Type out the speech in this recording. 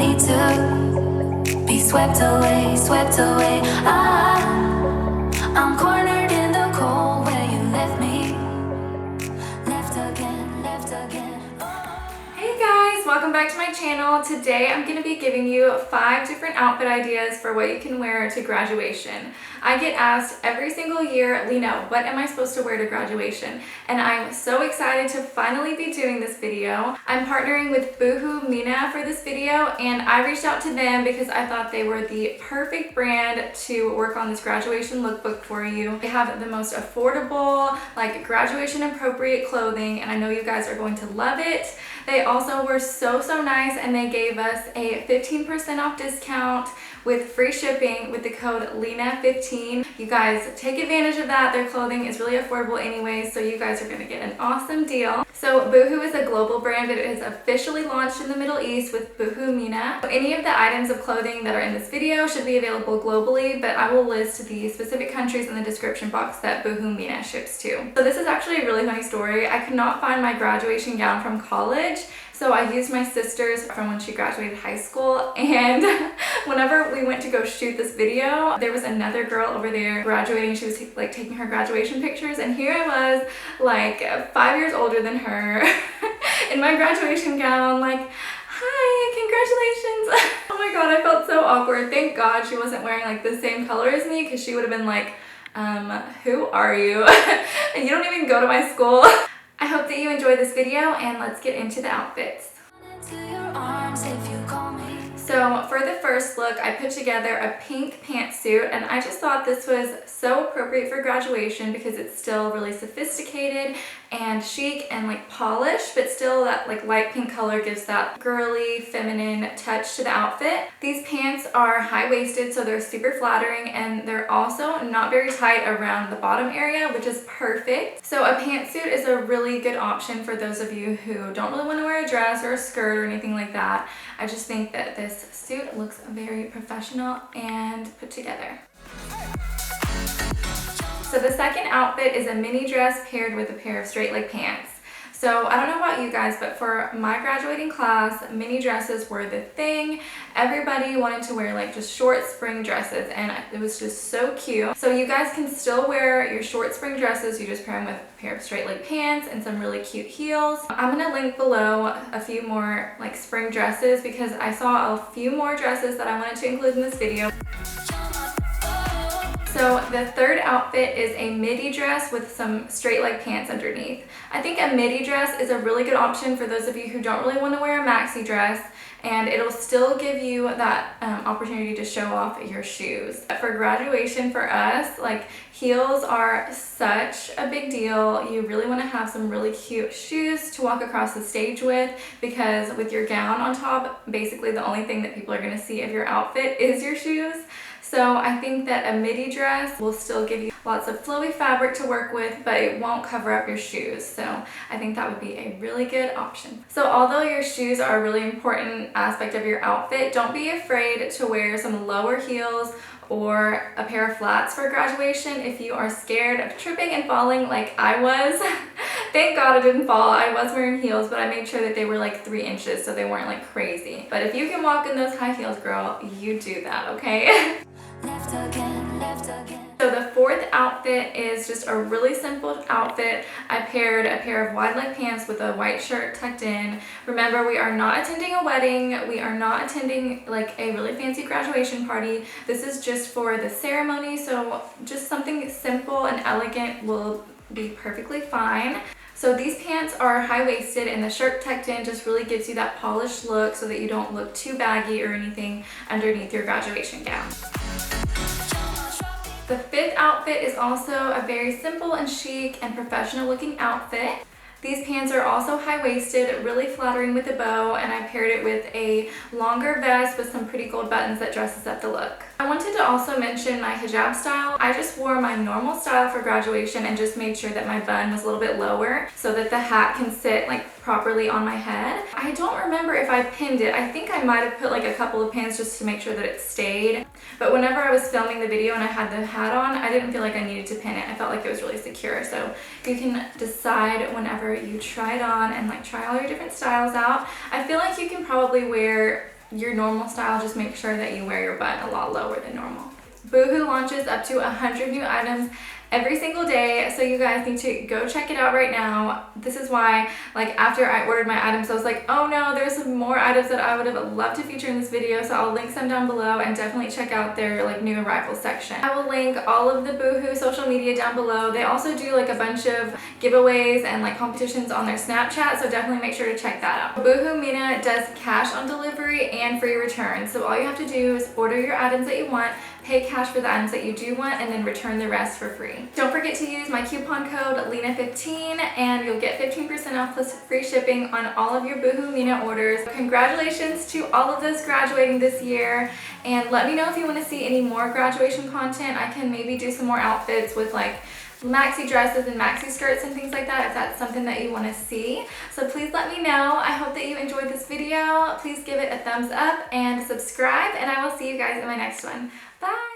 need to be swept away, swept away. I'm cornered in the cold where you left me. Left again, left again. Hey guys, welcome back to my channel. Today I'm going to be giving you 5 different outfit ideas for what you can wear to graduation. I get asked every single year, Lena, what am I supposed to wear to graduation? And I'm so excited to finally be doing this video. I'm partnering with BoohooMENA for this video, and I reached out to them because I thought they were the perfect brand to work on this graduation lookbook for you. They have the most affordable, like graduation appropriate clothing, and I know you guys are going to love it. They also were so nice, and they gave us a 15% off discount with free shipping with the code LENA15. You guys take advantage of that. Their clothing is really affordable anyways, so you guys are gonna get an awesome deal. So Boohoo is a global brand, but it is officially launched in the Middle East with BoohooMENA. So any of the items of clothing that are in this video should be available globally, but I will list the specific countries in the description box that BoohooMENA ships to. So this is actually a really funny story. I could not find my graduation gown from college, so I used my sister's from when she graduated high school, and whenever we went to go shoot this video, there was another girl over there graduating. She was like taking her graduation pictures, and here I was like 5 years older than her in my graduation gown, like, hi, congratulations. Oh my god, I felt so awkward. Thank God she wasn't wearing like the same color as me, because she would have been like, who are you? And you don't even go to my school. I hope that you enjoyed this video, and let's get into the outfits. So for the first look, I put together a pink pantsuit, and I just thought this was so appropriate for graduation because it's still really sophisticated and chic and like polished, but still that like light pink color gives that girly, feminine touch to the outfit. These pants are high-waisted, so they're super flattering, and they're also not very tight around the bottom area, which is perfect. So a pantsuit is a really good option for those of you who don't really want to wear a dress or a skirt or anything like that. I just think that this suit looks very professional and put together. So the second outfit is a mini dress paired with a pair of straight leg pants. So I don't know about you guys, but for my graduating class, mini dresses were the thing. Everybody wanted to wear like just short spring dresses, and it was just so cute. So you guys can still wear your short spring dresses. You just pair them with a pair of straight leg pants and some really cute heels. I'm gonna link below a few more like spring dresses because I saw a few more dresses that I wanted to include in this video. So the third outfit is a midi dress with some straight leg pants underneath. I think a midi dress is a really good option for those of you who don't really want to wear a maxi dress, and it'll still give you that opportunity to show off your shoes. For graduation for us, like heels are such a big deal. You really want to have some really cute shoes to walk across the stage with, because with your gown on top, basically the only thing that people are going to see of your outfit is your shoes. So I think that a midi dress will still give you lots of flowy fabric to work with, but it won't cover up your shoes. So I think that would be a really good option. So although your shoes are a really important aspect of your outfit, don't be afraid to wear some lower heels or a pair of flats for graduation if you are scared of tripping and falling like I was. Thank God I didn't fall. I was wearing heels, but I made sure that they were like 3 inches so they weren't like crazy. But if you can walk in those high heels, girl, you do that, okay? Left again, left again. So the fourth outfit is just a really simple outfit. I paired a pair of wide leg pants with a white shirt tucked in. Remember, we are not attending a wedding. We are not attending like a really fancy graduation party. This is just for the ceremony, so just something simple and elegant will be perfectly fine. So these pants are high-waisted, and the shirt tucked in just really gives you that polished look so that you don't look too baggy or anything underneath your graduation gown. The fifth outfit is also a very simple and chic and professional looking outfit. These pants are also high-waisted, really flattering with a bow, and I paired it with a longer vest with some pretty gold buttons that dresses up the look. I wanted to also mention my hijab style. I just wore my normal style for graduation and just made sure that my bun was a little bit lower so that the hat can sit like properly on my head. I don't remember if I pinned it. I think I might have put like a couple of pins just to make sure that it stayed. But whenever I was filming the video and I had the hat on, I didn't feel like I needed to pin it. I felt like it was really secure. So you can decide whenever you try it on and like try all your different styles out. I feel like you can probably wear your normal style, just make sure that you wear your bun a lot lower than normal. Boohoo launches up to 100 new items every single day, so you guys need to go check it out right now. This is why, like, after I ordered my items, I was like, oh no, there's some more items that I would have loved to feature in this video, so I'll link some down below, and definitely check out their like new arrivals section. I will link all of the Boohoo social media down below. They also do like a bunch of giveaways and like competitions on their Snapchat, so definitely make sure to check that out. Boohoo MENA does cash on delivery and free returns, so all you have to do is order your items that you want, pay cash for the items that you do want, and then return the rest for free. Don't forget to use my coupon code LENA15 and you'll get 15% off plus free shipping on all of your Boohoo MENA orders. Congratulations to all of those graduating this year, and let me know if you want to see any more graduation content. I can maybe do some more outfits with like maxi dresses and maxi skirts and things like that if that's something that you want to see. So please let me know. I hope that you enjoyed this video. Please give it a thumbs up and subscribe, and I will see you guys in my next one. Bye!